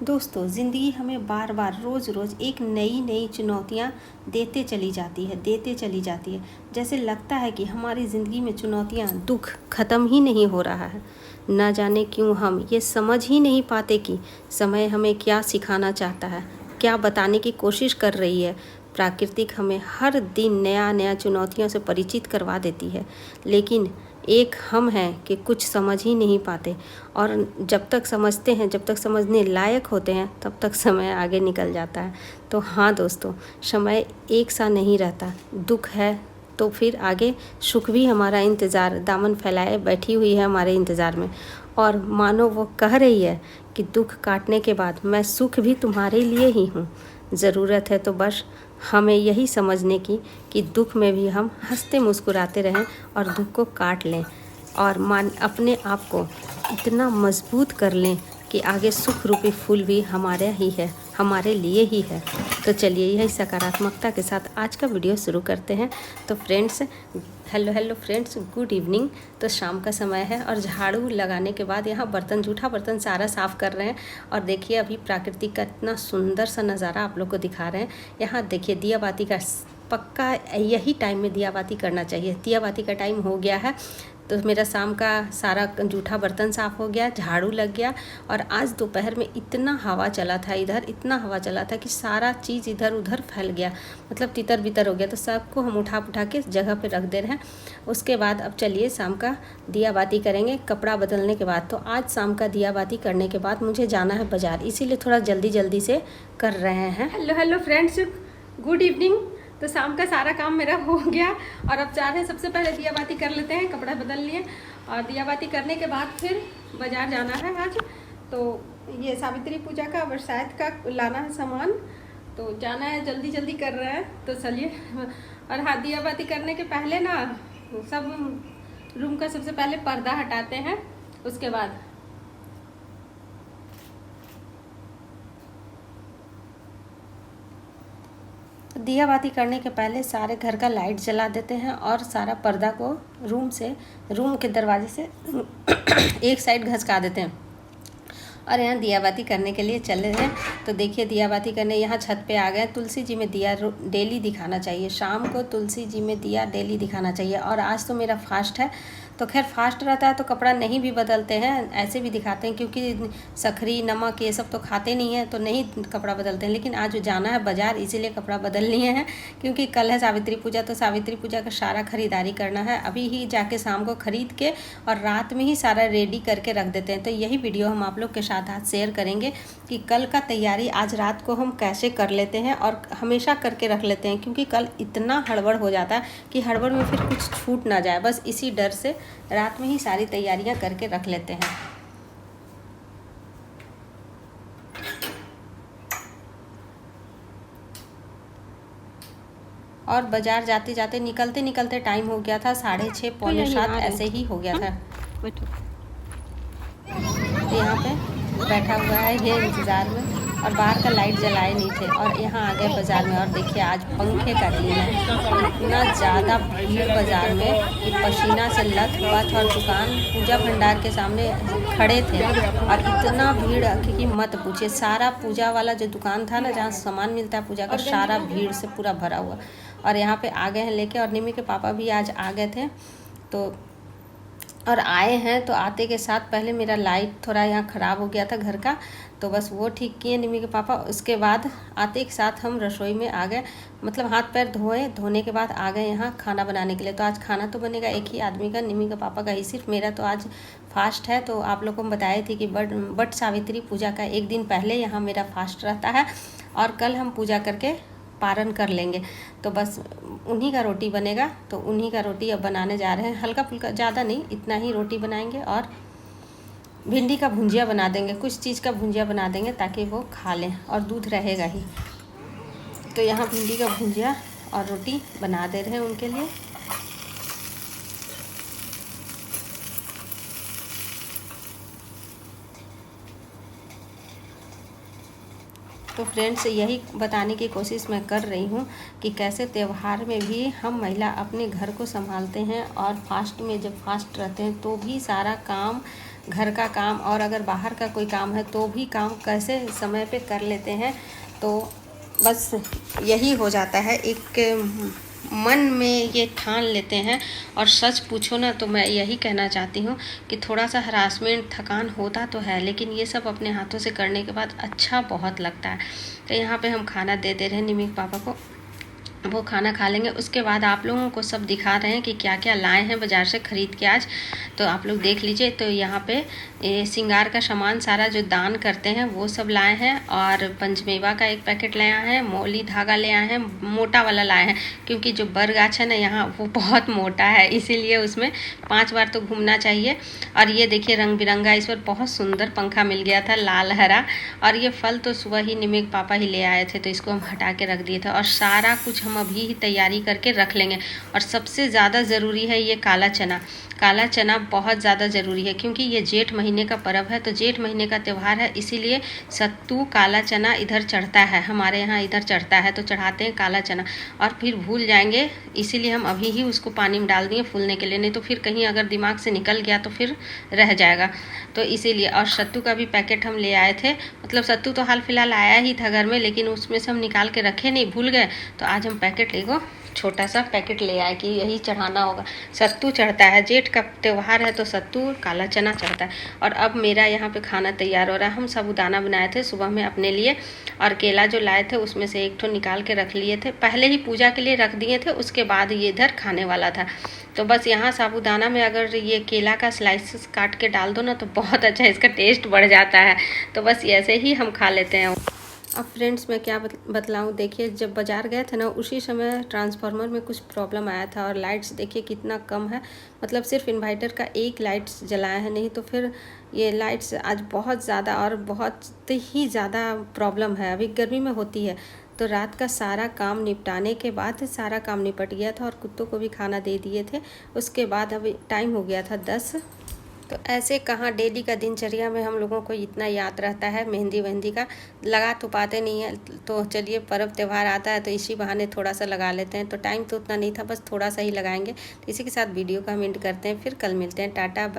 दोस्तों, ज़िंदगी हमें बार बार रोज़ रोज़ एक नई नई चुनौतियाँ देते चली जाती है। जैसे लगता है कि हमारी ज़िंदगी में चुनौतियाँ, दुख ख़त्म ही नहीं हो रहा है। ना जाने क्यों हम ये समझ ही नहीं पाते कि समय हमें क्या सिखाना चाहता है, क्या बताने की कोशिश कर रही है। प्राकृतिक हमें हर दिन नया नया चुनौतियों से परिचित करवा देती है, लेकिन एक हम हैं कि कुछ समझ ही नहीं पाते। और जब तक समझते हैं, जब तक समझने लायक होते हैं, तब तक समय आगे निकल जाता है। तो हाँ दोस्तों, समय एक सा नहीं रहता। दुख है तो फिर आगे सुख भी हमारा इंतज़ार दामन फैलाए बैठी हुई है हमारे इंतज़ार में। और मानो वो कह रही है कि दुख काटने के बाद मैं सुख भी तुम्हारे लिए ही हूँ। ज़रूरत है तो बस हमें यही समझने की कि दुख में भी हम हंसते मुस्कुराते रहें और दुख को काट लें और अपने आप को इतना मजबूत कर लें कि आगे सुख रूपी फूल भी हमारे ही है, हमारे लिए ही है। तो चलिए यही सकारात्मकता के साथ आज का वीडियो शुरू करते हैं। तो friends, hello friends, good evening. तो शाम का समय है और झाड़ू लगाने के बाद यहाँ जूठा बर्तन सारा साफ़ कर रहे हैं। और देखिए अभी प्रकृति का इतना सुंदर सा नज़ारा आप लोग को दिखा रहे हैं। यहाँ देखिए दिया बाती का पक्का यही टाइम में दिया बाती करना चाहिए। दिया बाती का टाइम हो गया है तो मेरा शाम का सारा जूठा बर्तन साफ़ हो गया, झाड़ू लग गया। और आज दोपहर में इतना हवा चला था, इतना हवा चला था कि सारा चीज़ इधर उधर फैल गया, मतलब तितर बितर हो गया। तो सबको हम उठा के जगह पे रख दे रहे हैं। उसके बाद अब चलिए शाम का दिया बाती करेंगे कपड़ा बदलने के बाद। तो आज शाम का दिया बाती करने के बाद मुझे जाना है बाज़ार, इसीलिए थोड़ा जल्दी से कर रहे हैं। Hello friends, good evening. तो शाम का सारा काम मेरा हो गया और अब जा रहे हैं, सबसे पहले दिया बाती कर लेते हैं, कपड़ा बदल लिए और दिया बाती करने के बाद फिर बाज़ार जाना है आज। तो ये सावित्री पूजा का बरसात का लाना है सामान, तो जाना है, जल्दी कर रहे हैं। तो चलिए। और हाँ, दिया बाती करने के पहले ना सब रूम का सबसे पहले पर्दा हटाते हैं, उसके बाद दिया बाती करने के पहले सारे घर का लाइट जला देते हैं और सारा पर्दा को रूम के दरवाजे से एक साइड घसका देते हैं। और यहाँ दिया बाती करने के लिए चले हैं। तो देखिए दिया बाती करने यहाँ छत पे आ गए। तुलसी जी में दिया डेली दिखाना चाहिए, शाम को तुलसी जी में दिया डेली दिखाना चाहिए। और आज तो मेरा फास्ट है, तो खैर फास्ट रहता है तो कपड़ा नहीं भी बदलते हैं, ऐसे भी दिखाते हैं, क्योंकि सखरी नमक ये सब तो खाते नहीं हैं तो नहीं कपड़ा बदलते हैं। लेकिन आज जाना है बाज़ार, इसीलिए कपड़ा बदल लिए हैं, क्योंकि कल है सावित्री पूजा। तो सावित्री पूजा का सारा खरीदारी करना है, अभी ही जाके शाम को ख़रीद के और रात में ही सारा रेडी करके रख देते हैं। तो यही वीडियो हम आप लोग के साथ आज शेयर करेंगे कि कल का तैयारी आज रात को हम कैसे कर लेते हैं और हमेशा करके रख लेते हैं, क्योंकि कल इतना हड़बड़ हो जाता है कि हड़बड़ में फिर कुछ छूट ना जाए। बस इसी डर से रात में ही सारी तैयारियां करके रख लेते हैं। और बाज़ार जाते जाते निकलते टाइम हो गया था 6:30 पौने 7 ऐसे ही हो गया था। तो यहाँ पे बैठा हुआ है ये इंतज़ार में, और बाहर का लाइट जलाए नहीं थे और यहाँ आ गए बाज़ार में। और देखिए आज पंखे का दिन है, इतना ज़्यादा भीड़ बाज़ार में कि पसीना से लथपथ। और दुकान पूजा भंडार के सामने खड़े थे और इतना भीड़ कि मत पूछिए। सारा पूजा वाला जो दुकान था ना, जहाँ सामान मिलता है पूजा का, सारा भीड़ से पूरा भरा हुआ। और यहाँ पे आ गए हैं लेके, और निमी के पापा भी आज आ गए थे। तो और आए हैं तो आते के साथ पहले मेरा लाइट थोड़ा यहाँ ख़राब हो गया था घर का, तो बस वो ठीक किए निमी के पापा। उसके बाद आते के साथ हम रसोई में आ गए, मतलब हाथ पैर धोने के बाद आ गए यहाँ खाना बनाने के लिए। तो आज खाना तो बनेगा एक ही आदमी का, निमी के पापा का ही सिर्फ, मेरा तो आज फास्ट है। तो आप लोग को हम बताए थे कि बट सावित्री पूजा का एक दिन पहले यहाँ मेरा फास्ट रहता है और कल हम पूजा करके पारण कर लेंगे। तो बस उन्हीं का रोटी बनेगा, तो उन्हीं का रोटी अब बनाने जा रहे हैं। हल्का फुल्का, ज़्यादा नहीं, इतना ही रोटी बनाएंगे और भिंडी का भुंजिया बना देंगे, कुछ चीज़ का भुंजिया बना देंगे ताकि वो खा लें, और दूध रहेगा ही। तो यहाँ भिंडी का भुंजिया और रोटी बना दे रहे हैं उनके लिए। तो फ्रेंड्स, यही बताने की कोशिश मैं कर रही हूँ कि कैसे त्यौहार में भी हम महिला अपने घर को संभालते हैं, और फास्ट में जब फास्ट रहते हैं तो भी सारा काम घर का काम और अगर बाहर का कोई काम है तो भी काम कैसे समय पे कर लेते हैं। तो बस यही हो जाता है, एक मन में ये ठान लेते हैं। और सच पूछो ना तो मैं यही कहना चाहती हूँ कि थोड़ा सा हरासमेंट, थकान होता तो है, लेकिन ये सब अपने हाथों से करने के बाद अच्छा बहुत लगता है। तो यहाँ पे हम खाना दे दे रहे हैं निमिक पापा को, वो खाना खा लेंगे। उसके बाद आप लोगों को सब दिखा रहे हैं कि क्या क्या लाए हैं बाज़ार से ख़रीद के आज, तो आप लोग देख लीजिए। तो यहाँ पे ये श्रृंगार का सामान सारा जो दान करते हैं वो सब लाए हैं, और पंचमेवा का एक पैकेट ले आए हैं, मौली धागा ले आए हैं, मोटा वाला लाए हैं, क्योंकि जो बरगाछ है ना यहाँ वो बहुत मोटा है, इसीलिए उसमें 5 बार तो घूमना चाहिए। और ये देखिए रंग बिरंगा, इस पर बहुत सुंदर पंखा मिल गया था, लाल हरा। और ये फल तो सुबह ही निमिक पापा ही ले आए थे, तो इसको हम हटा के रख दिए थे। और सारा कुछ हम अभी ही तैयारी करके रख लेंगे। और सबसे ज़्यादा ज़रूरी है ये काला चना। काला चना बहुत ज़्यादा ज़रूरी है, क्योंकि ये जेठ महीने का पर्व है, तो जेठ महीने का त्यौहार है, इसीलिए सत्तू काला चना इधर चढ़ता है, हमारे यहाँ इधर चढ़ता है, तो चढ़ाते हैं काला चना। और फिर भूल जाएंगे, इसीलिए हम अभी ही उसको पानी में डाल दिए फूलने के लिए, नहीं तो फिर कहीं अगर दिमाग से निकल गया तो फिर रह जाएगा। तो इसीलिए। और सत्तू का भी पैकेट हम ले आए थे, मतलब सत्तू तो हाल फिलहाल आया ही था घर में, लेकिन उसमें से हम निकाल के रखे नहीं, भूल गए। तो आज हम पैकेट लेगो छोटा सा पैकेट ले आए कि यही चढ़ाना होगा। सत्तू चढ़ता है, जेठ का त्यौहार है तो सत्तू काला चना चढ़ता है। और अब मेरा यहाँ पे खाना तैयार हो रहा है। हम साबूदाना बनाए थे सुबह में अपने लिए, और केला जो लाए थे उसमें से एक ठो निकाल के रख लिए थे, पहले ही पूजा के लिए रख दिए थे, उसके बाद ये इधर खाने वाला था। तो बस यहाँ साबूदाना में अगर ये केला का स्लाइसेस काट के डाल दो ना तो बहुत अच्छा इसका टेस्ट बढ़ जाता है। तो बस ऐसे ही हम खा लेते हैं। अब फ्रेंड्स मैं क्या बतलाऊँ, देखिए जब बाज़ार गए थे ना उसी समय ट्रांसफार्मर में कुछ प्रॉब्लम आया था, और लाइट्स देखिए कितना कम है, मतलब सिर्फ इन्वर्टर का एक लाइट्स जलाया है, नहीं तो फिर ये लाइट्स आज बहुत ज़्यादा और बहुत ही ज़्यादा प्रॉब्लम है। अभी गर्मी में होती है, तो रात का सारा काम निपटाने के बाद सारा काम निपट गया था, और कुत्तों को भी खाना दे दिए थे। उसके बाद अभी टाइम हो गया था 10। तो ऐसे कहाँ डेली का दिनचर्या में हम लोगों को इतना याद रहता है, मेहंदी वेहंदी का लगा तो पाते नहीं है। तो चलिए पर्व त्यौहार आता है तो इसी बहाने थोड़ा सा लगा लेते हैं। तो टाइम तो उतना नहीं था, बस थोड़ा सा ही लगाएंगे। तो इसी के साथ वीडियो का हम एंड करते हैं, फिर कल मिलते हैं। Tata bye.